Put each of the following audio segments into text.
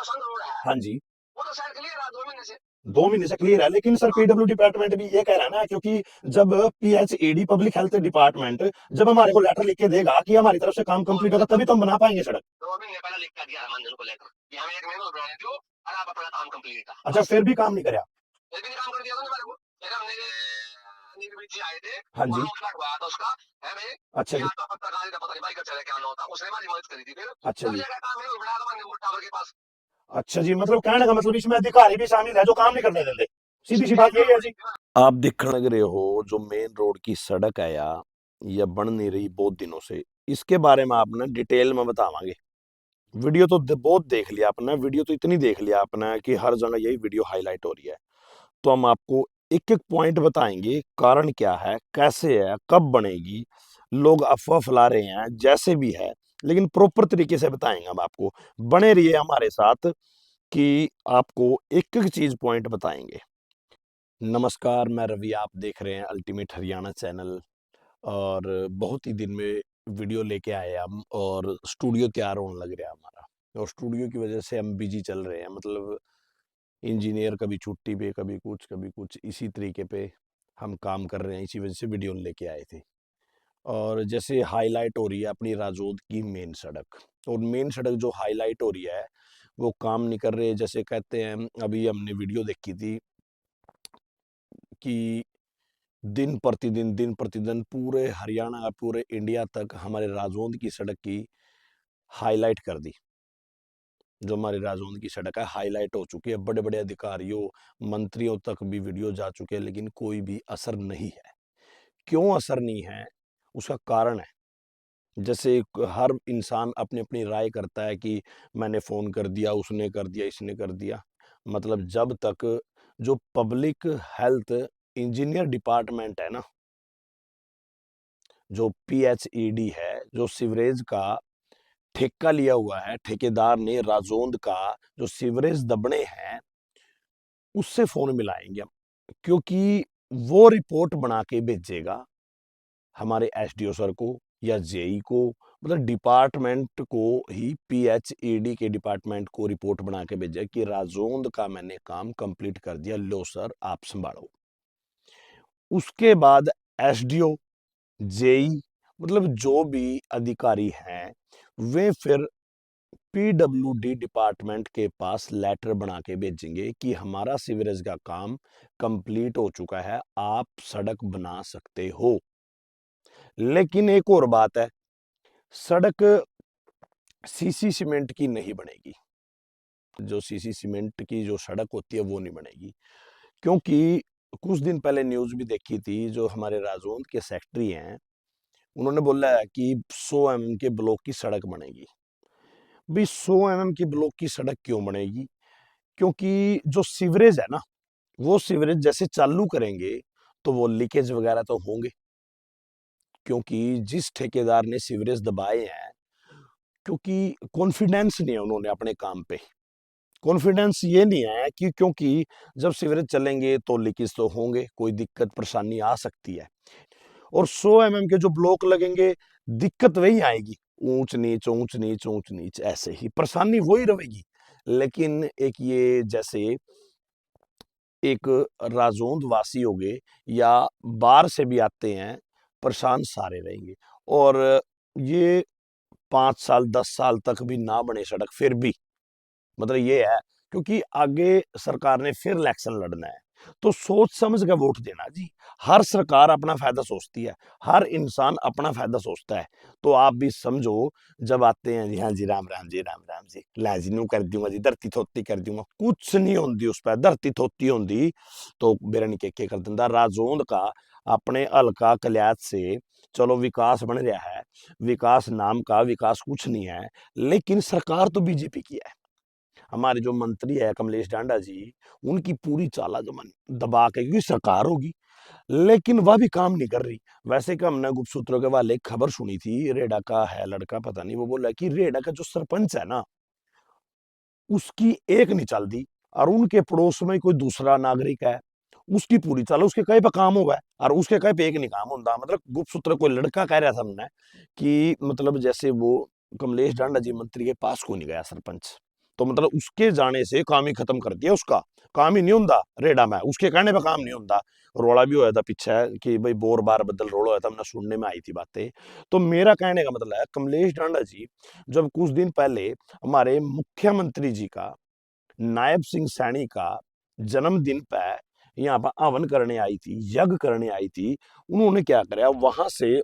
जो संघ रोड है हाँ जी। वो तो शायद क्लियर है 2 महीने से। 2 महीने से क्लियर है, लेकिन सर हाँ पीडब्ल्यू डिपार्टमेंट भी ये कह रहा है ना, क्योंकि जब पीएचईडी पब्लिक हेल्थ डिपार्टमेंट जब हमारे को लेटर लिख के देगा कि हमारी तरफ से काम वो कंप्लीट होगा, तभी तो हम बना पाएंगे सड़क। 2 महीने पहले लिख कर दिया मंजन को लेकर कि हमें 1 महीने में बनाने दो और आप अपना काम कंप्लीट था अच्छा, बस। फिर भी काम नहीं कराया। फिर भी नहीं काम कर दिया था हमारे को। फिर हमने नीरवी जी आए थे, हाँ वहां जी। उनका हुआ था उसका है भाई अच्छा कि जी। आपका पत्रकार का पता नहीं भाई का चले क्या ना होता, उसने हमारी मदद करी थी। फिर अच्छा सब जी। जगह काम है बना दो वो टावर के पास। अच्छा जी, मतलब कहने का मतलब इसमें अधिकारी भी शामिल है जो काम नहीं करने देते। सीधी सी इसमें बात यही है जी। हाँ, आप देखने लग रहे हो जो मेन रोड की सड़क है या बन नहीं रही बहुत दिनों से, इसके बारे में आपने डिटेल में बतावांगे। वीडियो तो बहुत देख लिया आपने, वीडियो तो इतनी देख लिया आपने कि हर जगह यही वीडियो हाईलाइट हो रही है। तो हम आपको एक एक पॉइंट बताएंगे, कारण क्या है, कैसे है, कब बनेगी। लोग अफवाह फैला रहे हैं जैसे भी है, लेकिन प्रॉपर तरीके से बताएंगे हम आपको। बने रहिए हमारे साथ कि आपको एक एक चीज पॉइंट बताएंगे। नमस्कार, मैं रवि, आप देख रहे हैं अल्टीमेट हरियाणा चैनल। और बहुत ही दिन में वीडियो लेके आए हम, और स्टूडियो तैयार होने लग रहा है हमारा, और स्टूडियो की वजह से हम बिजी चल रहे हैं। मतलब इंजीनियर कभी छुट्टी पे, कभी कुछ इसी तरीके पे हम काम कर रहे हैं, इसी वजह से वीडियो लेके आए थे। और जैसे हाईलाइट हो रही है अपनी राजौंद की मेन सड़क, और मेन सड़क जो हाईलाइट हो रही है वो काम नहीं कर रहे। जैसे कहते हैं, अभी हमने वीडियो देखी थी कि दिन प्रतिदिन पूरे हरियाणा, पूरे इंडिया तक हमारे राजौंद की सड़क की हाईलाइट कर दी। जो हमारी राजौंद की सड़क है हाईलाइट हो चुकी है, बड़े बड़े अधिकारियों, मंत्रियों तक भी वीडियो जा चुके हैं, लेकिन कोई भी असर नहीं है। क्यों असर नहीं है, उसका कारण है। जैसे हर इंसान अपनी अपनी राय करता है कि मैंने फोन कर दिया, उसने कर दिया, इसने कर दिया। मतलब जब तक जो पब्लिक हेल्थ इंजीनियर डिपार्टमेंट है ना, जो पीएचईडी है, जो सीवरेज का ठेका लिया हुआ है, ठेकेदार ने राजौंद का जो सीवरेज दबने हैं, उससे फोन मिलाएंगे हम। क्योंकि वो रिपोर्ट बना के भेजेगा हमारे एसडीओ सर को या जेई को, मतलब डिपार्टमेंट को ही, पीएचईडी के डिपार्टमेंट को रिपोर्ट बना के भेजेगा कि राजौंद का मैंने काम कंप्लीट कर दिया, लो सर आप संभालो। उसके बाद एसडीओ, जेई, मतलब जो भी अधिकारी हैं, वे फिर पीडब्ल्यूडी डिपार्टमेंट के पास लेटर बना के भेजेंगे कि हमारा सीवरेज का काम कंप्लीट हो चुका है, आप सड़क बना सकते हो। लेकिन एक और बात है, सड़क सीसी सीमेंट की नहीं बनेगी। जो सीसी सीमेंट की जो सड़क होती है वो नहीं बनेगी, क्योंकि कुछ दिन पहले न्यूज भी देखी थी, जो हमारे राजौंद के सेक्रेटरी हैं, उन्होंने बोला है कि 100 mm के ब्लॉक की सड़क बनेगी। भी 100 mm की ब्लॉक की सड़क क्यों बनेगी? क्योंकि जो सीवरेज है ना, वो सीवरेज जैसे चालू करेंगे तो वो लीकेज वगैरह तो होंगे। क्योंकि जिस ठेकेदार ने सीवरेज दबाए हैं, क्योंकि कॉन्फिडेंस नहीं है उन्होंने अपने काम पे। कॉन्फिडेंस ये नहीं है कि क्योंकि जब सीवरेज चलेंगे तो लीकेज तो होंगे, कोई दिक्कत परेशानी आ सकती है। और 100 mm के जो ब्लॉक लगेंगे, दिक्कत वही आएगी, ऊंच नीच ऊंच नीच ऊंच नीच, ऐसे ही परेशानी वही रहेगी। लेकिन एक ये जैसे एक राजौंद वासी हो गए या बाहर से भी आते हैं, परेशान सारे रहेंगे। और ये 5 साल 10 साल तक भी ना बने सड़क, फिर भी मतलब ये है, क्योंकि आगे सरकार ने फिर इलेक्शन लड़ना है, तो सोच समझ के वोट देना जी। हर सरकार अपना फायदा सोचती है, हर इंसान अपना फायदा सोचता है। तो आप भी समझो, जब आते हैं जी, हाँ जी, राम राम जी, राम राम जी, लै जी नू कर दूंगा जी, धरती थोती कर दूंगा, कुछ नहीं होंदी उस पर, धरती थोती होंदी तो मेरा नहीं के कर दिंदा। राजौंद का अपने हल्का कलियात से चलो विकास बन रहा है, विकास नाम का विकास कुछ नहीं है, लेकिन सरकार तो बीजेपी की है। हमारे जो मंत्री है कमलेश डांडा जी, उनकी पूरी चाला जमन दबा के, क्योंकि सरकार होगी, लेकिन वह भी काम नहीं कर रही। वैसे कि हमने गुप्त सूत्रों के वाले खबर सुनी थी, रेडा का है लड़का, पता नहीं, वो बोला कि रेडा का जो सरपंच है ना, उसकी एक नहीं चलती, और उनके पड़ोस में कोई दूसरा नागरिक है, उसकी पूरी चाल, उसके कहीं पे काम होगा और उसके कहीं पे एक नहीं काम होता। मतलब गुप्त सूत्र कोई लड़का कह रहा था हमने कि मतलब जैसे वो कमलेश डांडा जी मंत्री के पास को नहीं गया सरपंच, तो मतलब उसके जाने से काम ही खत्म कर दिया उसका। काम ही नहीं होंदा रेड़ा में, उसके कहने पे काम नहीं होंदा। रोला भी होया था पीछे कि भाई बोर बार बदल रोला होया था, हमने सुनने में आई थी बातें। तो मेरा कहने का मतलब है कमलेश ढांडा जी जब कुछ दिन पहले हमारे मुख्यमंत्री जी का, नायब सिंह सैनी का जन्मदिन पे यहाँ पर हवन करने आई थी, यज्ञ करने आई थी, उन्होंने क्या कराया वहां से,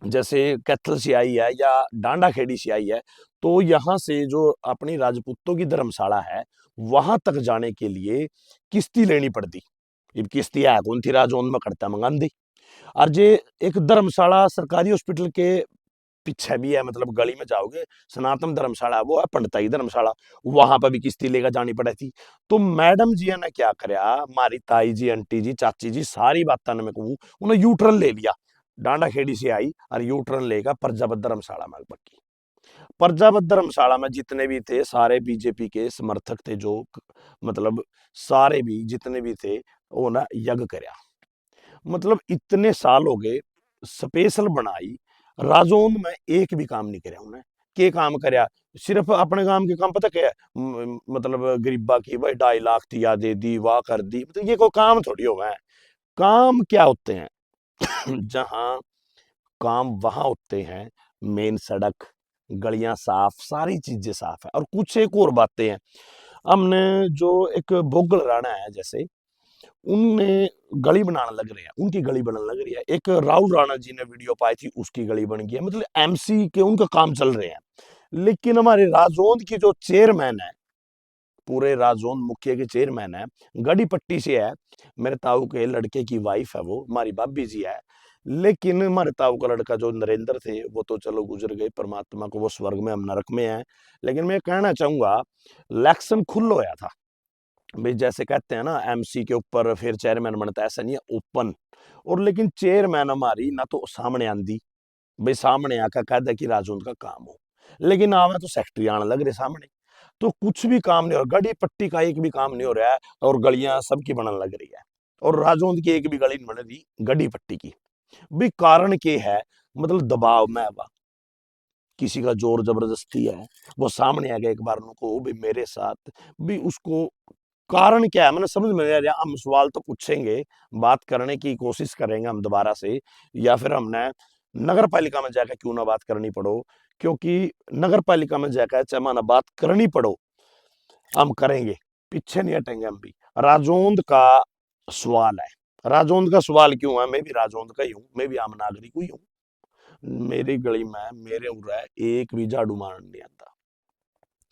जैसे कैथल से आई है या डांडा खेड़ी से आई है, तो यहाँ से जो अपनी राजपूतों की धर्मशाला है वहां तक जाने के लिए किश्ती लेनी पड़ती। अब किश्ती है कौन थी, राजौंद में करता मंगान दी। और जे एक धर्मशाला सरकारी हॉस्पिटल के पीछे भी है, मतलब गली में जाओगे सनातन धर्मशाला वो है, पंडिताई धर्मशाला, वहां पर भी किश्ती लेकर जानी पड़ी थी। तो मैडम जी ने क्या करया, हमारी ताई जी, आंटी जी, चाची जी सारी बातें में कहूँ, उन्हें यूटर्न ले लिया। डांडा खेड़ी से आई और यूटर्न लेकर प्रजापत धर्मशाला में पक्की। प्रजापत धर्मशाला में जितने भी थे सारे बीजेपी के समर्थक थे, जो मतलब सारे भी जितने भी थे वो ना यज्ञ करया। मतलब इतने साल हो गए, स्पेशल बनाई, राजौंद में एक भी काम नहीं करया उन्हें। के काम करया, सिर्फ अपने काम के काम पता क्या है, मतलब गरीबा की भाई 2.5 लाख दिया दे दी, वाह कर दी, मतलब ये कोई काम थोड़ी हो है। काम क्या होते हैं जहां काम वहां होते हैं, मेन सड़क, गलियां साफ, सारी चीजें साफ है। और कुछ एक और बातें हैं, हमने जो एक बोगल राणा है जैसे, उनने गली बनाने लग रहे हैं, उनकी गली बनने लग रही है। एक राहुल राणा जी ने वीडियो पाई थी, उसकी गली बन गई है, मतलब एमसी के उनका काम चल रहे हैं। लेकिन हमारे राजौंद की जो चेयरमैन है, पूरे राजौंद मुखिया के चेयरमैन है, गड़ी पट्टी से है, मेरे ताऊ के लड़के की वाइफ है, वो हमारी भाभी जी है। लेकिन हमारे ताऊ का लड़का जो नरेंद्र थे वो तो चलो गुजर गए, परमात्मा को वो स्वर्ग में, हम नरक में हैं। लेकिन मैं कहना चाहूंगा इलेक्शन खुल होया था भाई, जैसे कहते हैं ना एमसी के ऊपर फिर चेयरमैन बनता है, ऐसा नहीं है, ओपन। और लेकिन चेयरमैन हमारी ना तो सामने आंदी, भाई सामने आकर कह दे कि राजौंद का काम हो, लेकिन आवे तो सेक्रेटरी आने लग रहे सामने। तो कुछ भी काम नहीं हो रहा, गड़ी पट्टी का एक भी काम नहीं हो रहा है, और गलियां सबकी बनने लग रही है, और राजौंद की एक भी गली नहीं बन रही गड़ी पट्टी की। भी कारण के है, मतलब दबाव में बा, किसी का जोर जबरदस्ती है, वो सामने आ गया एक बार उनको भी मेरे साथ भी, उसको कारण क्या है मैंने समझ में नहीं आ रहा। हम सवाल तो पूछेंगे, बात करने की कोशिश करेंगे हम दोबारा से, या फिर हमने नगर पालिका में जाकर क्यों ना बात करनी पड़ो, क्योंकि नगर पालिका में जाकर चाहे माना बात करनी पड़ो हम करेंगे, पीछे नहीं हटेंगे हम भी। राजौंद का सवाल है, राजौंद का सवाल क्यों है, मैं भी राजौंद का ही हूँ, मैं भी आम नागरिक ही हूँ। मेरी गली में मेरे उरा एक भी झाड़ू मारने नहीं आता।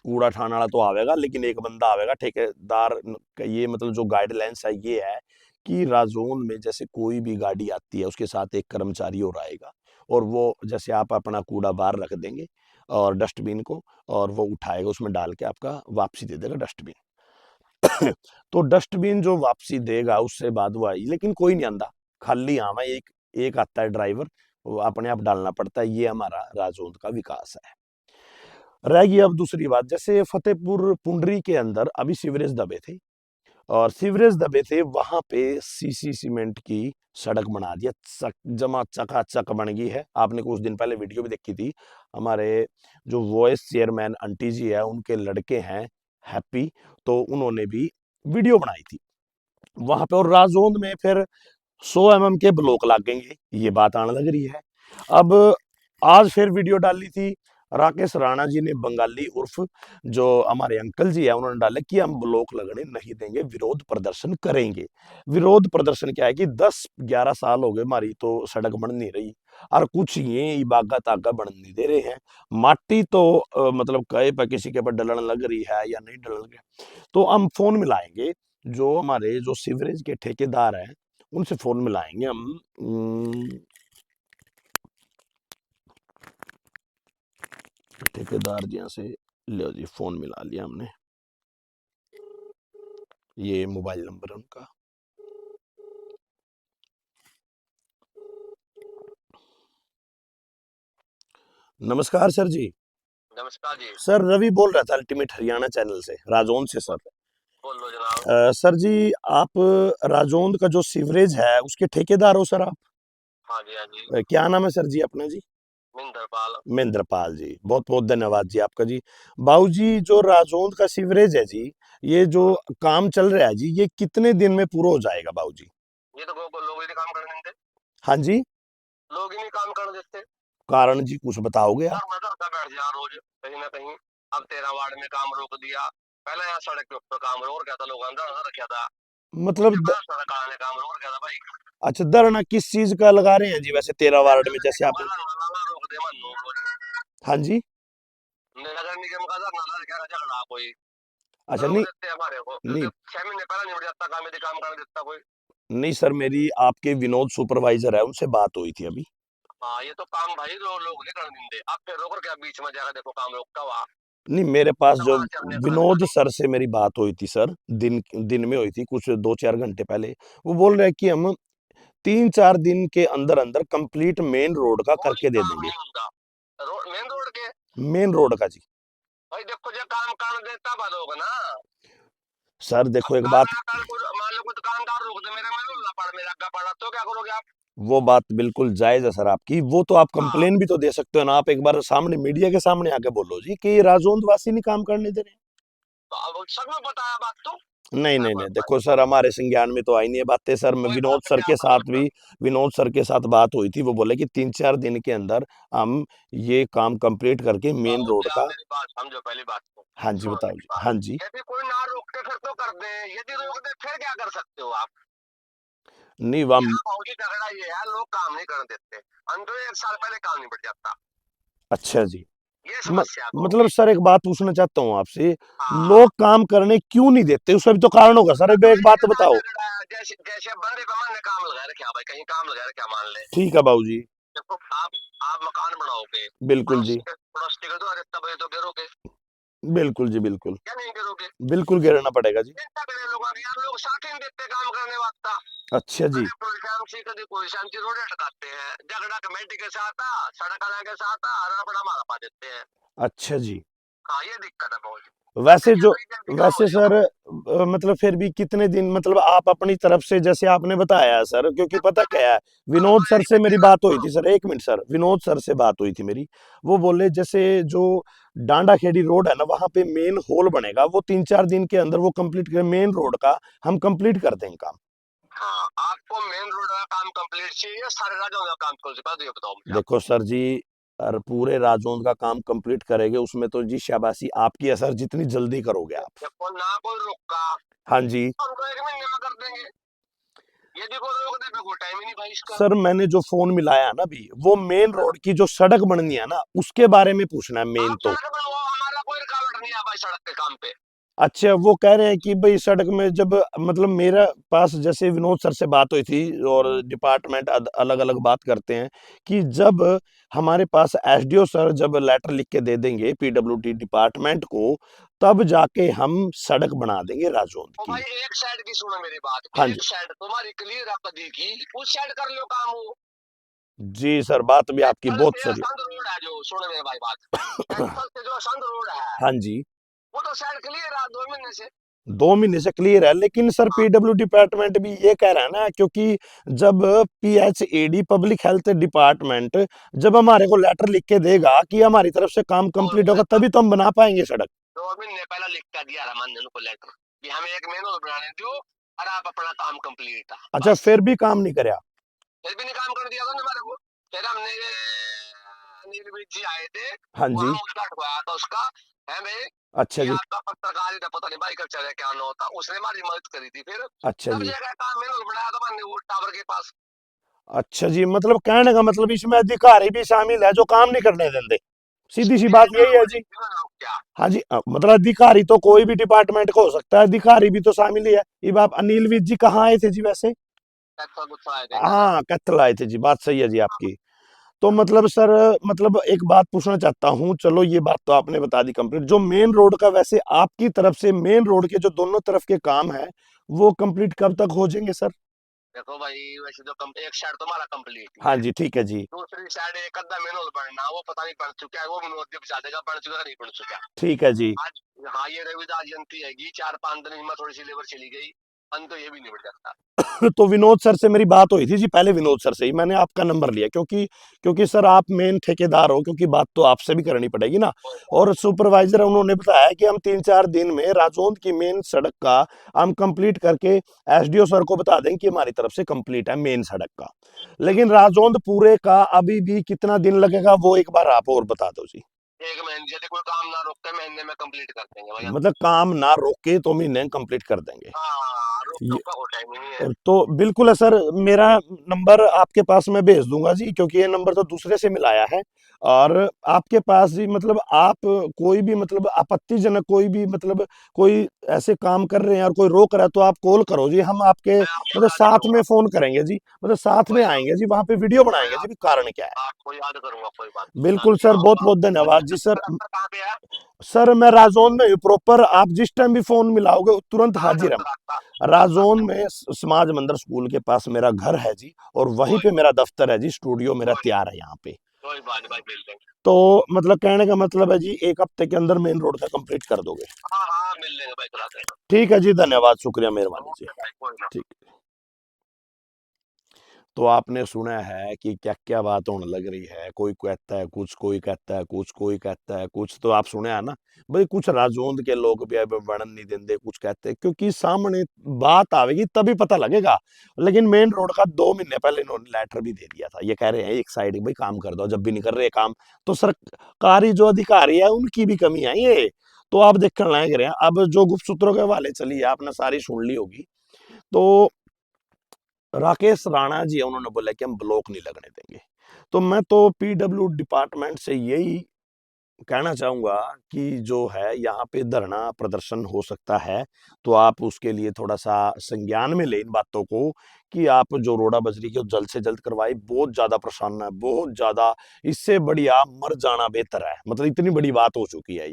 कूड़ा ठाने वाला तो आवेगा, लेकिन एक बंदा आवेगा ठेकेदार का, ये मतलब जो गाइडलाइंस है ये है कि राजौंद में जैसे कोई भी गाड़ी आती है उसके साथ एक कर्मचारी और आएगा, और वो जैसे आप अपना कूड़ा बाहर रख देंगे और डस्टबिन को, और वो उठाएगा उसमें डाल के आपका वापसी दे देगा डस्टबिन। तो डस्टबिन जो वापसी देगा उससे बाद वो आई, लेकिन कोई नहीं आंदा, खाली आवा एक एक आता है ड्राइवर, वो अपने आप डालना पड़ता है। ये हमारा राजौंद का विकास है। रह गई अब दूसरी बात, जैसे फतेहपुर पुंडरी के अंदर अभी सीवरेज दबे थे, और सीवरेज दबे थे वहां पे सीसी सीमेंट की सड़क बना दिया, जमा चकाचक बन गई है। आपने कुछ दिन पहले वीडियो भी देखी थी, हमारे जो वॉइस चेयरमैन आंटी जी है उनके लड़के हैं हैप्पी, तो उन्होंने भी वीडियो बनाई थी वहां पे। और राजौंद में फिर 100 mm के ब्लॉक लागेंगे, ये बात आने लग रही है। अब आज फिर वीडियो डाली थी राकेश राणा जी ने, बंगाली उर्फ जो हमारे अंकल जी है, उन्होंने डाले कि हम ब्लॉक लगने नहीं देंगे, विरोध प्रदर्शन करेंगे। विरोध प्रदर्शन क्या है कि 10-11 साल हो गए हमारी तो सड़क बन नहीं रही, और कुछ ये इबागा तागा बन नहीं दे रहे हैं। माटी तो मतलब कहे पर किसी के ऊपर डलन लग रही है या नहीं डलन लग रही, तो हम फोन मिलाएंगे जो हमारे जो सीवरेज के ठेकेदार हैं उनसे फोन मिलाएंगे हम। ठेकेदार जी से लो जी, फोन मिला लिया हमने, ये मोबाइल नंबर है उनका। नमस्कार सर जी। नमस्कार जी। सर रवि बोल रहा था अल्टीमेट हरियाणा चैनल से, राजौंद से सर। बोल लो जनाब। सर जी, आप राजौंद का जो सीवरेज है उसके ठेकेदार हो सर आप? हाँ जी, हाँ जी। क्या नाम है सर जी अपना जी? महेंद्रपाल। महेंद्रपाल जी, बहुत बहुत धन्यवाद जी आपका जी। बाबू जी, जो राजौंद का सीवरेज है जी, ये जो काम चल रहा है जी, ये कितने दिन में पूरा हो जाएगा बाबू जी? ये तो लोग ही नहीं काम करने देते, हाँ जी, लोग ही नहीं काम करने देते। कारण जी कुछ बताओगे आप? और मजा आता बैठ जा रोज कहीं ना कहीं। अब 13 वार्ड में काम रोक दिया, पहले यहाँ सड़क के ऊपर काम रोक गया था, लोग अंदर अंदर रखा था। मतलब उसके बाद सड़क आने काम रोक गया था भाई। अच्छा, धरना किस चीज का लगा रहे हैं जी वैसे 13 वार्ड में, जैसे आप? नगर नाला रोक दे मन्नू रोज। हाँ जी। नगर निगम का था, नाला क्या झगड़ा कोई अच्छा, रोक नहीं देते हैं हमारे को, नहीं क्योंकि 6 महीने पहले निपट जाता काम, यदि काम कर देता कोई। नहीं सर, मेरी आपके विनोद सुपरवाइजर है, उनसे बात हुई थी अभी। हाँ ये तो काम भाई लोग नहीं करने देंगे। आप फिर रोक क्या बीच में जाकर देखो काम रोकता हुआ। नहीं, मेरे पास जो दोबारा चलने का रास्ता विनोद नहीं। सर से मेरी बात हुई थी सर, दिन दिन में हुई थी, कुछ 2-4 घंटे पहले। वो बोल रहे हैं कि हम 3-4 दिन के अंदर अंदर कंप्लीट मेन रोड का कोई करके दे काम देंगे। नहीं होता मेन रोड के। मेन रोड का जी। भाई देखो जो काम कर देता बाद होगा ना। सर अब देखो एक काम बात, ना कर कोई, मान लो कोई दुकानदार रोक दे, मेरे में ना पड़, मेरा अग्गा पड़ा तो क्या करोगे आप? वो बात बिल्कुल जायज है सर आपकी, वो तो आप हाँ कंप्लेन भी तो दे सकते हो ना, आप एक बार सामने मीडिया के सामने आके बोलो जी कि राजौंद वासी नहीं काम करने दे रहे हैं। तो अब सब में बताया बात तो। नहीं क्या नहीं नहीं, बात देखो सर, हमारे संज्ञान में तो आई नहीं है बातें सर। मैं कोई विनोद बात सर नहीं के आप साथ बताओ। भी, विनोद सर के साथ बात हुई थी, वो बोले कि 3-4 दिन के अंदर हम ये काम कंप्लीट करके मेन बाबू रोड जी आप का। मेरी बात समझो, पहली बात को हाँ जी, सुनो बताओ मेरी जी। बात। हाँ जी। यदि कोई ना रोक के फिर तो कर दे, यदि रोक दे फिर क्या कर सकते हो आप? नहीं वाह। यहाँ भाव की झगड़ा ये है, लोग काम नहीं करने देते। अंदर 1 साल पहले काम नहीं बढ़ जाता। अच्छा जी। ये म, समस्या है भाव मतलब की। सर एक बात पूछना चाहता हूँ आपसे, हाँ लोग काम करने क्यों नहीं देते? उसका भी तो कारण होगा सर, अब एक बात बताओ। झगड़ा है, जैसे जैसे बंदे को मान काम लगा रखे भाई, कहीं काम लगा रखे मान ले। ठीक है बाबू जी। देखो आप मकान बनाओगे, बिल्कुल पड़ोस जी। पड़ोस के दो, अरे तब ये तो गिरोगे बिल्कुल जी, बिल्कुल। क्या नहीं गिरोगे? बिल्कुल गिरना पड़ेगा जी। चिंता करें लोग, यार लोग साथ ही नहीं देते काम करने वास्ता। अच्छा जी। कभी कोई शांति कभी कोई शांति रोड अटकाते हैं, झगड़ा कमेटी के साथ आ, सड़क वाला के साथ आ, रबड़ा मारा पा देते हैं। अच्छा जी। हाँ ये दिक्कत है बहुत। वैसे देखिए जो, भाई जल्दी काम हो वैसे जाएगा सर भाई। मतलब फिर भी कितने दिन, मतलब आप अपनी तरफ से जैसे आपने बताया सर, क्योंकि पता क्या है, हाँ विनोद सर भाई से मेरी मेरी बात बात हुई सुनो। थी sir, 1 minute sir, Vinod sir से बात हुई थी मेरी। वो बोले जैसे जो डांडा खेड़ी रोड है ना, वहां पे मेन होल बनेगा, वो 3-4 दिन के अंदर वो कंप्लीट कर, मेन रोड का हम कंप्लीट कर देंगे काम। हाँ आपको मेन रोड का काम कंप्लीट चाहिए, सारे राज्यों का काम कौन सी बात ये बताओ मुझे आप। देखो सर जी, और पूरे राजौंद का काम कंप्लीट करेंगे उसमें तो जी शाबाशी आपकी है सर, जितनी जल्दी करोगे आप। देखो ना कोई रुका हाँ जी। तो उनको 1 महीने में कर देंगे। यदि कोई रोक दे तो कोई टाइम ही नहीं भाई इसका। सर मैंने जो फोन मिलाया ना अभी, वो मेन रोड की जो सड़क बननी है ना, उसके बारे में पूछना है मेन आप तो। सड़क बनाओ, हमारा कोई रुकावट नहीं है भाई सड़क के काम पे। अच्छा, वो कह रहे हैं कि भाई सड़क में जब, मतलब मेरा पास जैसे विनोद सर से बात हुई थी, और डिपार्टमेंट अलग अलग बात करते हैं कि जब हमारे पास एसडीओ सर जब लेटर लिख के दे देंगे पीडब्ल्यूडी डिपार्टमेंट को, तब जाके हम सड़क बना देंगे राजौंद तो भाई की। एक साइड की सुनो मेरी बात, हाँ जी। एक साइड तुम्हारी क्लियर है कदी की, उस साइड कर लो काम वो। जी सर, बात भी आपकी एक्चुअल बहुत से सही संद रोड है जो, सुनो मेरी भाई बात, है। एक्चुअल से जो संद रोड है हाँ जी। वो तो साइड क्लियर है 2 महीने से। 2 महीने से क्लियर है, लेकिन सर हाँ पीडब्ल्यू डिपार्टमेंट भी ये कह रहा है ना, क्योंकि जब पीएचईडी पब्लिक हेल्थ डिपार्टमेंट जब हमारे को लेटर लिख के देगा कि हमारी तरफ से काम और कंप्लीट होगा, तभी तो हम बना पाएंगे सड़क। 2 महीने पहले लिख कर दिया रमन को लेटर कि हमें 1 महीने और बनाने दो और आप अपना काम कंप्लीट था अच्छा, बस। फिर भी काम नहीं कराया? फिर भी नहीं काम कर दिया था ना हमारे को। फिर हमने नीलवीर जी आए थे, हाँ वहां जी। मुद्दा ठुकाया था उसका है भाई। अच्छा ये जी। आपका पत्रकार था, पता नहीं भाई कल्चर है क्या ना होता, उसने हमारी मदद करी थी फिर। अच्छा तब जी। जगह काम मैंने बनाया था मैंने वो टावर के पास। अच्छा जी, मतलब कहने का मतलब इसमें अधिकारी भी शामिल है जो काम नहीं करने देंगे, सीधी सी सीधे बात काम यही है जी। बोले क्या। हाँ जी, मतलब अधिकारी तो कोई भी डिपार्टमेंट का हो सकता है, अधिकारी भी तो शामिल ही है। ये बात अनिल विज जी कहाँ आए थे जी वैसे? अच्छा गुस्सा आए थे क्या? हाँ, कैथल आए थे जी, बात सही है जी आपकी। तो मतलब सर, मतलब एक बात पूछना चाहता हूँ, चलो ये बात तो आपने बता दी कंप्लीट, जो मेन रोड का वैसे आपकी तरफ से मेन रोड के जो दोनों तरफ के काम है, वो कंप्लीट कब तक हो जाएंगे सर? देखो भाई वैसे तो एक साइड तुम्हारा कंप्लीट ही हाँ है, जी, ठीक है जी। दूसरी साइड एक अद्धा मैनुअल बनना, वो पता नहीं बन चुका है, वो विनोद जी बता देगा बन चुका है नहीं बन चुका। ठीक है जी। आज हाँ ये रविदास जयंती हैगी, 4-5 दिन में थोड़ी सी लेबर चली गई। अंत तो ये भी नहीं बढ़ सकता। तो विनोद सर से मेरी बात हुई थी जी, पहले विनोद सर से ही मैंने आपका नंबर लिया, क्योंकि क्योंकि सर आप मेन ठेकेदार हो, क्योंकि बात तो आपसे भी करनी पड़ेगी ना। कोई बात और सुपरवाइजर उन्होंने बताया कि हम 3-4 दिन में राजौंद की मेन सड़क का हम कंप्लीट करके एसडीओ सर को बता देंगे कि हमारी तरफ से कंप्लीट है मेन सड़क का। नहीं। लेकिन राजौंद पूरे का अभी भी कितना दिन लगेगा वो एक बार आप और बता दो जी। एक महीने यदि कोई काम ना रोकते महीने में कंप्लीट कर देंगे भैया। मतलब काम ना रोक के तो महीने कंप्लीट कर देंगे। हाँ, रोक ये टोक का कोई टाइम ही नहीं है। तो बिल्कुल है सर, मेरा नंबर आपके पास मैं भेज दूंगा जी, क्योंकि ये नंबर तो दूसरे से मिलाया है। और आपके पास जी मतलब आप कोई भी मतलब आपत्तिजनक कोई भी मतलब कोई ऐसे काम कर रहे हैं और कोई रोक रहा है तो आप कॉल करो जी, हम आपके मैं आपको मतलब याद साथ में करूंगा। फोन करेंगे जी, मतलब साथ में कोई ना, आएंगे जी, वहां पे वीडियो मैं बनाएंगे जी भी कारण क्या है। आपको याद करूंगा, कोई बात नहीं, बिल्कुल शांति सर, बहुत आऊंगा। बहुत धन्यवाद जी सर। दफ्तर कहाँ पे है? सर मैं राजौंद में हूँ प्रॉपर, आप जिस टाइम भी फोन मिलाओगे तुरंत कहाँ हाजिर है। दफ्तर आपका? राजौंद में समाज मंदिर स्कूल के पास मेरा घर है जी, और वहीं कोई पे मेरा दफ्तर है जी, स्टूडियो मेरा कोई तैयार है यहाँ पे। कोई बात नहीं भाई, मिल लेंगे। तो मतलब कहने का मतलब है जी, एक हफ्ते के अंदर मेन रोड का कंप्लीट कर दोगे। हाँ हाँ, मिल लेंगे भाई, करा देंगे। ठीक है जी, धन्यवाद, शुक्रिया, मेहरबानी जी। ओके भाई, कोई ना। ठीक। तो आपने सुना है कि क्या क्या बात होने लग रही है, कोई कहता है कुछ, कोई कहता है कुछ, कोई कहता है कुछ, तो आप सुने है ना भाई, कुछ राजौंद के लोग भी अब वर्णन नहीं देंगे, कुछ कहते हैं, क्योंकि सामने बात आवेगी तभी पता लगेगा। लेकिन मेन रोड का 2 महीने पहले इन्होंने लेटर भी दे दिया था, ये कह रहे हैं एक साइड भाई काम कर दो, जब भी नहीं कर रहे काम तो सरकारी जो अधिकारी है उनकी भी कमी है ये। तो आप देखने लायक रहे हैं, अब जो गुप्त सूत्रों के हवाले चली है आपने सारी सुन ली होगी। तो राकेश राणा जी उन्होंने बोला कि हम ब्लॉक नहीं लगने देंगे। तो मैं तो पीडब्ल्यू डिपार्टमेंट से यही कहना चाहूंगा कि जो है यहाँ पे धरना प्रदर्शन हो सकता है, तो आप उसके लिए थोड़ा सा संज्ञान में लें इन बातों को, कि आप जो रोड़ा बजरी की जल्द से जल्द करवाई, बहुत ज्यादा परेशान है, बहुत ज्यादा। इससे बढ़िया मर जाना बेहतर है, मतलब इतनी बड़ी बात हो चुकी है।